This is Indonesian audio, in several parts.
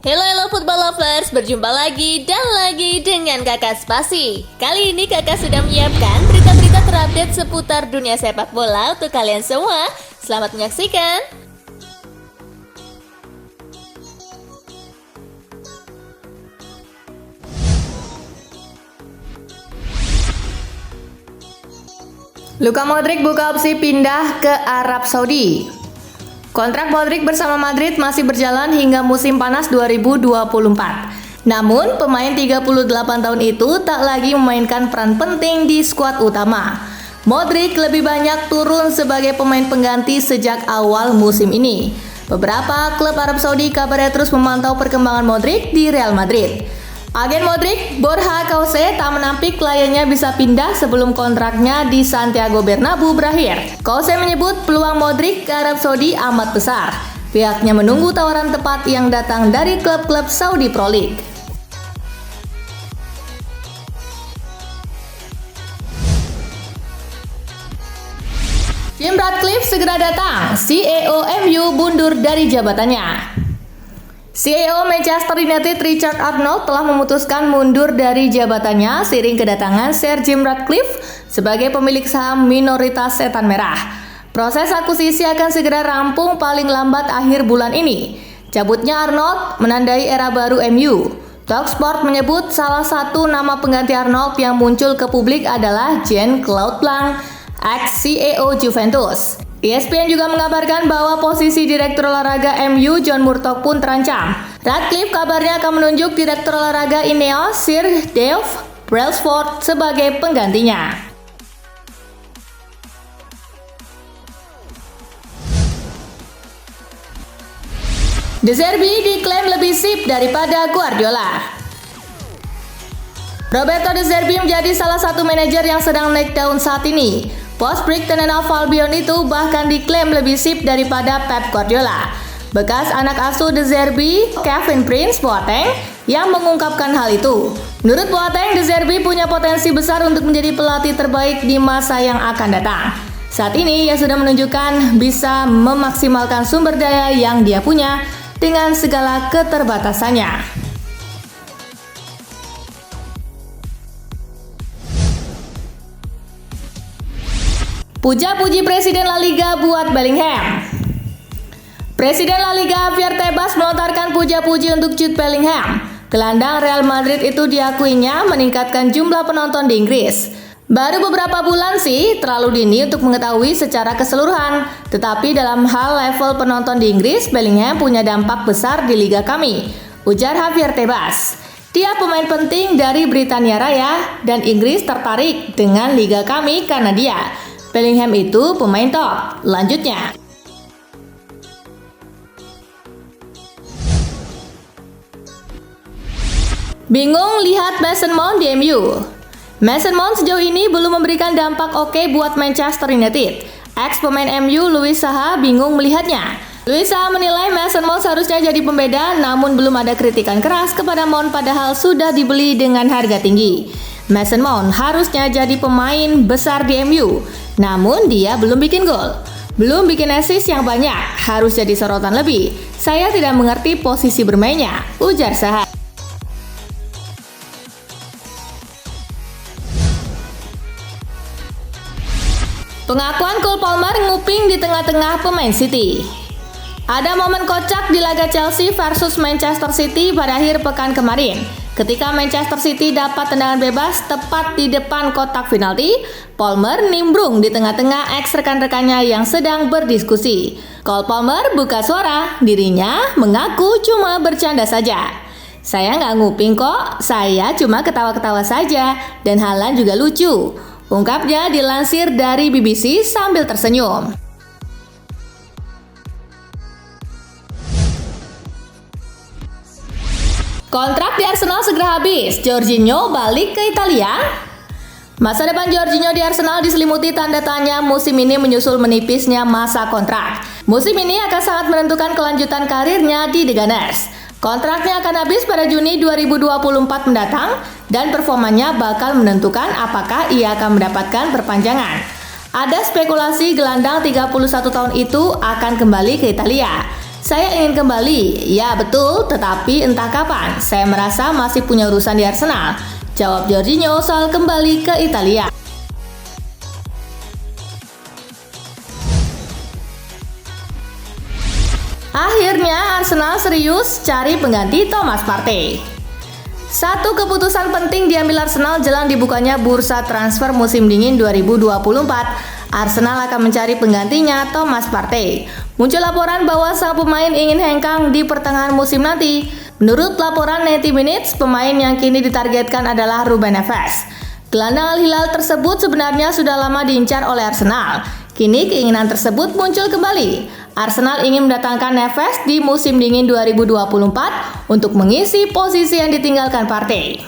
Hello football lovers, berjumpa lagi dan lagi dengan Kakak Spasi. Kali ini Kakak sudah menyiapkan berita-berita terupdate seputar dunia sepak bola untuk kalian semua. Selamat menyaksikan. Luka Modric buka opsi pindah ke Arab Saudi. Kontrak Modric bersama Madrid masih berjalan hingga musim panas 2024. Namun, pemain 38 tahun itu tak lagi memainkan peran penting di skuad utama. Modric lebih banyak turun sebagai pemain pengganti sejak awal musim ini. Beberapa klub Arab Saudi kabarnya terus memantau perkembangan Modric di Real Madrid. Agen Modric, Borja Kause, tak menampik kliennya bisa pindah sebelum kontraknya di Santiago Bernabeu berakhir. Kause menyebut peluang Modric ke Arab Saudi amat besar. Pihaknya menunggu tawaran tepat yang datang dari klub-klub Saudi Pro League. Jim Ratcliffe segera datang, CEO MU mundur dari jabatannya. CEO Manchester United Richard Arnold telah memutuskan mundur dari jabatannya seiring kedatangan Sir Jim Ratcliffe sebagai pemilik saham minoritas Setan Merah. Proses akuisisi akan segera rampung paling lambat akhir bulan ini. Cabutnya Arnold menandai era baru MU. Talksport menyebut salah satu nama pengganti Arnold yang muncul ke publik adalah Jean-Claude Blanc, ex-CEO Juventus. ESPN juga mengabarkan bahwa posisi Direktur Olahraga MU John Murtough pun terancam. Ratcliffe kabarnya akan menunjuk Direktur Olahraga Ineos Sir Dave Brailsford sebagai penggantinya. De Zerbi diklaim lebih sip daripada Guardiola. Roberto De Zerbi menjadi salah satu manajer yang sedang naik daun saat ini. Bos Brighton and Hove Albion itu bahkan diklaim lebih sip daripada Pep Guardiola. Bekas anak asuh De Zerbi, Kevin Prince Boateng, yang mengungkapkan hal itu. Menurut Boateng, De Zerbi punya potensi besar untuk menjadi pelatih terbaik di masa yang akan datang. Saat ini ia sudah menunjukkan bisa memaksimalkan sumber daya yang dia punya dengan segala keterbatasannya. Puja-puji Presiden La Liga buat Bellingham. Presiden La Liga Javier Tebas melontarkan puja-puji untuk Jude Bellingham. Gelandang Real Madrid itu diakuinya meningkatkan jumlah penonton di Inggris. Baru beberapa bulan sih, terlalu dini untuk mengetahui secara keseluruhan. Tetapi dalam hal level penonton di Inggris, Bellingham punya dampak besar di liga kami, ujar Javier Tebas. Dia pemain penting dari Britania Raya dan Inggris tertarik dengan liga kami karena dia. Bellingham itu pemain top. Lanjutnya, bingung lihat Mason Mount di MU. Mason Mount sejauh ini belum memberikan dampak oke buat Manchester United. Ex pemain MU Louis Saha bingung melihatnya. Louis Saha menilai Mason Mount seharusnya jadi pembeda, namun belum ada kritikan keras kepada Mount padahal sudah dibeli dengan harga tinggi. Mason Mount harusnya jadi pemain besar di MU, namun dia belum bikin gol, belum bikin assist yang banyak, harus jadi sorotan lebih. Saya tidak mengerti posisi bermainnya, ujar Saha. Pengakuan Cole Palmer nguping di tengah-tengah pemain City. Ada momen kocak di laga Chelsea versus Manchester City pada akhir pekan kemarin. Ketika Manchester City dapat tendangan bebas tepat di depan kotak penalti, Palmer nimbrung di tengah-tengah ex rekan-rekannya yang sedang berdiskusi. Cole Palmer buka suara, dirinya mengaku cuma bercanda saja. Saya nggak nguping kok, saya cuma ketawa-ketawa saja, dan Haaland juga lucu. Ungkapnya dilansir dari BBC sambil tersenyum. Kontrak di Arsenal segera habis, Jorginho balik ke Italia. Masa depan Jorginho di Arsenal diselimuti tanda tanya musim ini menyusul menipisnya masa kontrak. Musim ini akan sangat menentukan kelanjutan karirnya di The Gunners. Kontraknya akan habis pada Juni 2024 mendatang dan performanya bakal menentukan apakah ia akan mendapatkan perpanjangan. Ada spekulasi gelandang 31 tahun itu akan kembali ke Italia. Saya ingin kembali. Ya betul, tetapi entah kapan. Saya merasa masih punya urusan di Arsenal. Jawab Jorginho soal kembali ke Italia. Akhirnya Arsenal serius cari pengganti Thomas Partey. Satu keputusan penting diambil Arsenal jelang dibukanya bursa transfer musim dingin 2024. Arsenal akan mencari penggantinya Thomas Partey. Muncul laporan bahwa sang pemain ingin hengkang di pertengahan musim nanti. Menurut laporan 90 Minutes, pemain yang kini ditargetkan adalah Ruben Neves. Gelandang Al Hilal tersebut sebenarnya sudah lama diincar oleh Arsenal. Kini keinginan tersebut muncul kembali. Arsenal ingin mendatangkan Neves di musim dingin 2024 untuk mengisi posisi yang ditinggalkan Partey.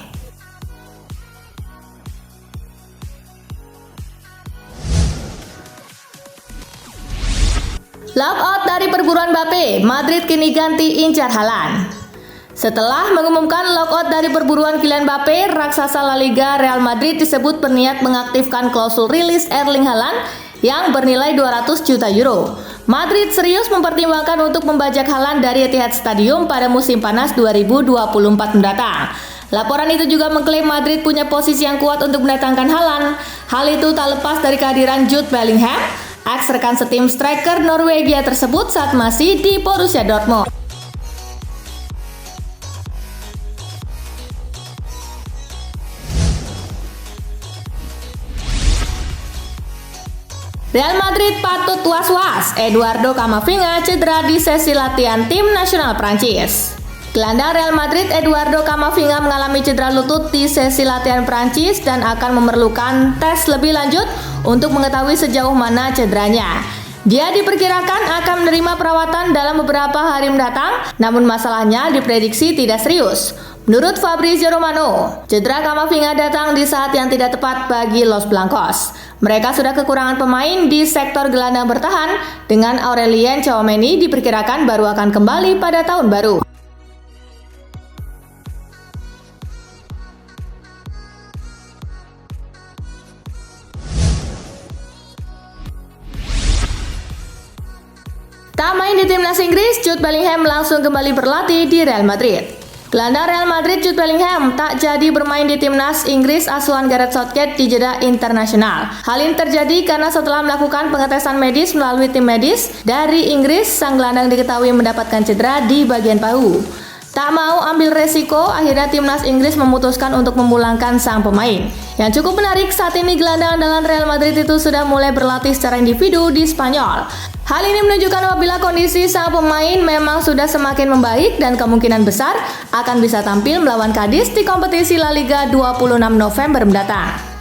Lockout dari perburuan Mbappe, Madrid kini ganti incar Haaland. Setelah mengumumkan lockout dari perburuan Kylian Mbappe, raksasa La Liga Real Madrid disebut berniat mengaktifkan klausul rilis Erling Haaland yang bernilai 200 juta euro. Madrid serius mempertimbangkan untuk membajak Haaland dari Etihad Stadium pada musim panas 2024 mendatang. Laporan itu juga mengklaim Madrid punya posisi yang kuat untuk mendatangkan Haaland. Hal itu tak lepas dari kehadiran Jude Bellingham, eks rekan setim striker Norwegia tersebut saat masih di Borussia Dortmund. Real Madrid patut was-was, Eduardo Camavinga cedera di sesi latihan tim nasional Prancis. Gelandang Real Madrid Eduardo Camavinga mengalami cedera lutut di sesi latihan Prancis dan akan memerlukan tes lebih lanjut untuk mengetahui sejauh mana cederanya. Dia diperkirakan akan menerima perawatan dalam beberapa hari mendatang, namun masalahnya diprediksi tidak serius. Menurut Fabrizio Romano, cedera Camavinga datang di saat yang tidak tepat bagi Los Blancos. Mereka sudah kekurangan pemain di sektor gelandang bertahan, dengan Aurelien Tchouaméni diperkirakan baru akan kembali pada tahun baru. Tak main di timnas Inggris, Jude Bellingham langsung kembali berlatih di Real Madrid. Gelandang Real Madrid Jude Bellingham tak jadi bermain di timnas Inggris asuhan Gareth Southgate di jeda internasional. Hal ini terjadi karena setelah melakukan pengetesan medis melalui tim medis dari Inggris, sang gelandang diketahui mendapatkan cedera di bagian bahu. Tak mau ambil resiko, akhirnya timnas Inggris memutuskan untuk memulangkan sang pemain. Yang cukup menarik, saat ini gelandang andalan Real Madrid itu sudah mulai berlatih secara individu di Spanyol. Hal ini menunjukkan apabila kondisi sang pemain memang sudah semakin membaik dan kemungkinan besar akan bisa tampil melawan Cadiz di kompetisi La Liga 26 November mendatang.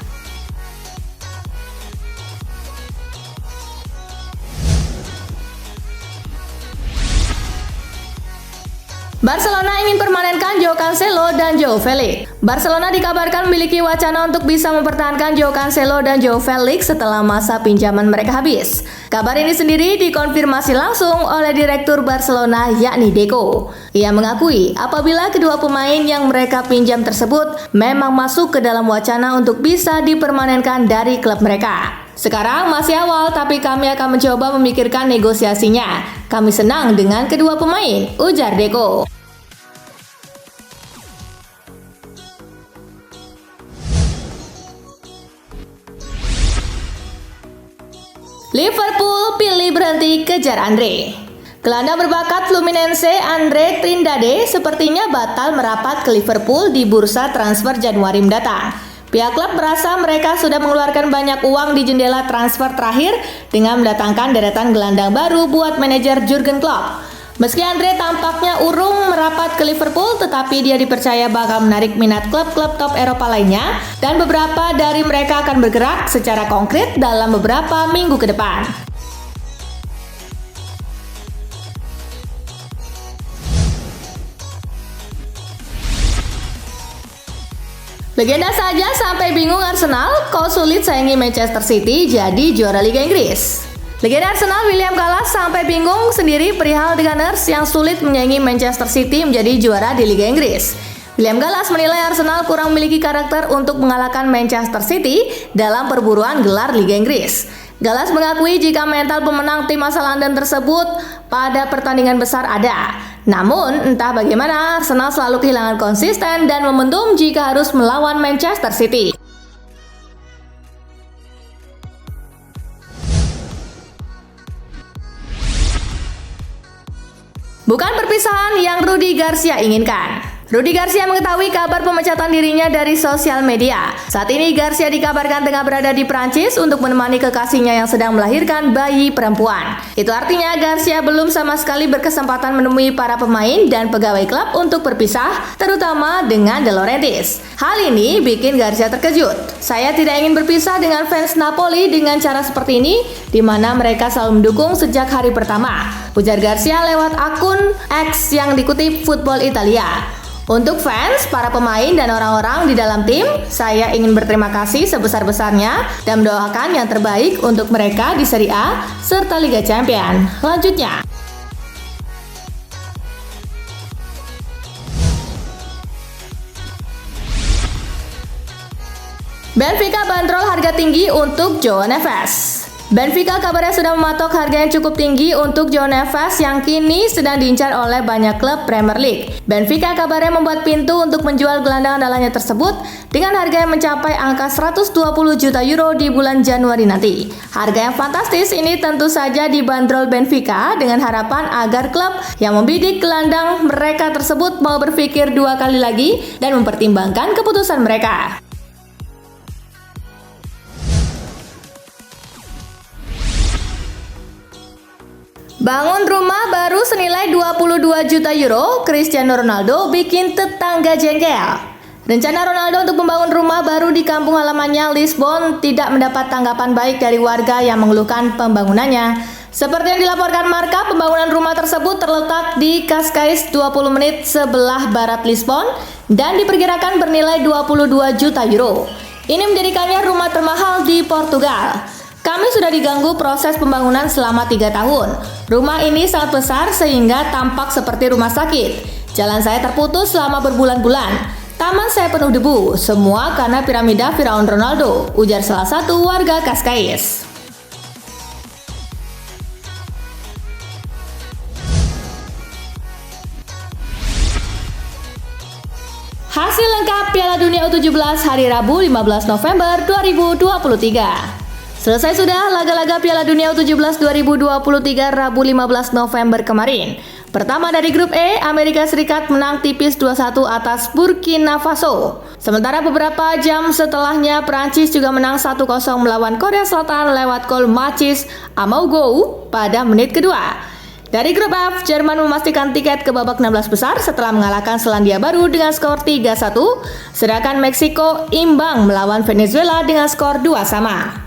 Barcelona ingin permanenkan Joao Cancelo dan Joao Felix. Barcelona dikabarkan memiliki wacana untuk bisa mempertahankan Joao Cancelo dan Joao Felix setelah masa pinjaman mereka habis. Kabar ini sendiri dikonfirmasi langsung oleh Direktur Barcelona yakni Deco. Ia mengakui apabila kedua pemain yang mereka pinjam tersebut memang masuk ke dalam wacana untuk bisa dipermanenkan dari klub mereka. Sekarang masih awal, tapi kami akan mencoba memikirkan negosiasinya. Kami senang dengan kedua pemain, ujar Deco. Liverpool pilih berhenti kejar Andre. Gelandang berbakat Fluminense Andre Trindade sepertinya batal merapat ke Liverpool di bursa transfer Januari mendatang. Pihak klub merasa mereka sudah mengeluarkan banyak uang di jendela transfer terakhir dengan mendatangkan deretan gelandang baru buat manajer Jurgen Klopp. Meski Andre tampaknya urung merapat ke Liverpool, tetapi dia dipercaya bakal menarik minat klub-klub top Eropa lainnya dan beberapa dari mereka akan bergerak secara konkret dalam beberapa minggu ke depan. Legenda saja sampai bingung Arsenal, kok sulit saingi Manchester City jadi juara Liga Inggris. Legenda Arsenal William Gallas sampai bingung sendiri perihal The Gunners yang sulit menyaingi Manchester City menjadi juara di Liga Inggris. William Gallas menilai Arsenal kurang memiliki karakter untuk mengalahkan Manchester City dalam perburuan gelar Liga Inggris. Gallas mengakui jika mental pemenang tim asal London tersebut pada pertandingan besar ada. Namun, entah bagaimana Arsenal selalu kehilangan konsisten dan momentum jika harus melawan Manchester City. Bukan perpisahan yang Rudi Garcia inginkan. Rudi Garcia mengetahui kabar pemecatan dirinya dari sosial media. Saat ini Garcia dikabarkan tengah berada di Prancis untuk menemani kekasihnya yang sedang melahirkan bayi perempuan. Itu artinya Garcia belum sama sekali berkesempatan menemui para pemain dan pegawai klub untuk berpisah, terutama dengan De Laurentiis. Hal ini bikin Garcia terkejut. Saya tidak ingin berpisah dengan fans Napoli dengan cara seperti ini, di mana mereka selalu mendukung sejak hari pertama, ujar Garcia lewat akun X yang dikutip Football Italia. Untuk fans, para pemain, dan orang-orang di dalam tim, saya ingin berterima kasih sebesar-besarnya dan mendoakan yang terbaik untuk mereka di Serie A serta Liga Champions. Lanjutnya, Benfica bandrol harga tinggi untuk João Neves. Benfica kabarnya sudah mematok harga yang cukup tinggi untuk João Neves yang kini sedang diincar oleh banyak klub Premier League. Benfica kabarnya membuat pintu untuk menjual gelandang andalannya tersebut dengan harga yang mencapai angka 120 juta euro di bulan Januari nanti. Harga yang fantastis ini tentu saja dibanderol Benfica dengan harapan agar klub yang membidik gelandang mereka tersebut mau berpikir dua kali lagi dan mempertimbangkan keputusan mereka. Bangun rumah baru senilai 22 juta euro, Cristiano Ronaldo bikin tetangga jengkel. Rencana Ronaldo untuk membangun rumah baru di kampung halamannya Lisbon tidak mendapat tanggapan baik dari warga yang mengeluhkan pembangunannya. Seperti yang dilaporkan Marca, pembangunan rumah tersebut terletak di Cascais 20 menit sebelah barat Lisbon dan diperkirakan bernilai 22 juta euro. Ini menjadikannya rumah termahal di Portugal. Kami sudah diganggu proses pembangunan selama 3 tahun. Rumah ini sangat besar sehingga tampak seperti rumah sakit. Jalan saya terputus selama berbulan-bulan. Taman saya penuh debu. Semua karena piramida Firaun Ronaldo, ujar salah satu warga Cascais. Hasil lengkap Piala Dunia U17 hari Rabu 15 November 2023. Selesai sudah laga-laga Piala Dunia U17 2023 Rabu 15 November kemarin. Pertama dari grup E, Amerika Serikat menang tipis 2-1 atas Burkina Faso. Sementara beberapa jam setelahnya, Prancis juga menang 1-0 melawan Korea Selatan lewat gol Mathis Amaugou pada menit kedua. Dari grup F, Jerman memastikan tiket ke babak 16 besar setelah mengalahkan Selandia Baru dengan skor 3-1, sedangkan Meksiko imbang melawan Venezuela dengan skor 2-2.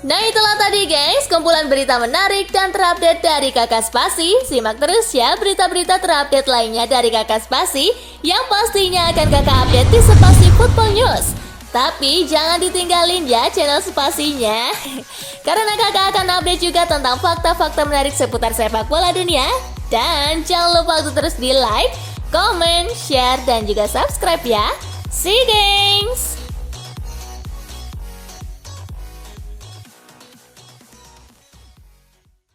Nah itulah tadi guys, kumpulan berita menarik dan terupdate dari Kakak Spasi. Simak terus ya berita-berita terupdate lainnya dari Kakak Spasi yang pastinya akan Kakak update di Spasi Football News. Tapi jangan ditinggalin ya channel Spasinya, karena Kakak akan update juga tentang fakta-fakta menarik seputar sepak bola dunia. Dan jangan lupa untuk terus di like, comment, share, dan juga subscribe ya. See you guys!